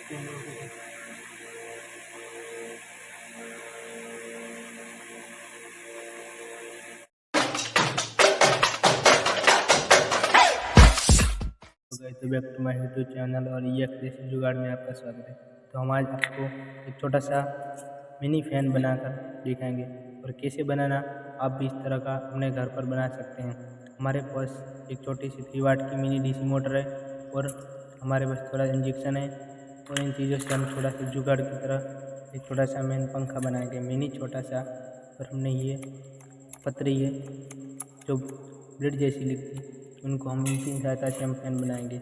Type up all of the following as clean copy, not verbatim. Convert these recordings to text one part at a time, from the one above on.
तो back to my YouTube channel और ये कृषि जुगाड़ में आपका स्वागत है। तो हम आज आपको एक छोटा सा मिनी फैन बनाकर दिखाएंगे और कैसे बनाना आप भी इस तरह का अपने घर पर बना सकते हैं। हमारे पास एक छोटी सी 3 वाट की मिनी डीसी मोटर है और हमारे पास थोड़ा इंजेक्शन है और इन चीज़ों से हम थोड़ा सा जुगाड़ की तरह एक छोटा सा मैन पंखा बनाएंगे, मिनी छोटा सा। और हमने ये पतरी है जो ब्लेड जैसी लिखती, उनको हम इनकी सहायता से हम फैन बनाएंगे।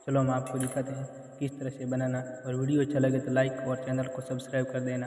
चलो हम आपको दिखाते हैं किस तरह से बनाना, और वीडियो अच्छा लगे तो लाइक और चैनल को सब्सक्राइब कर देना।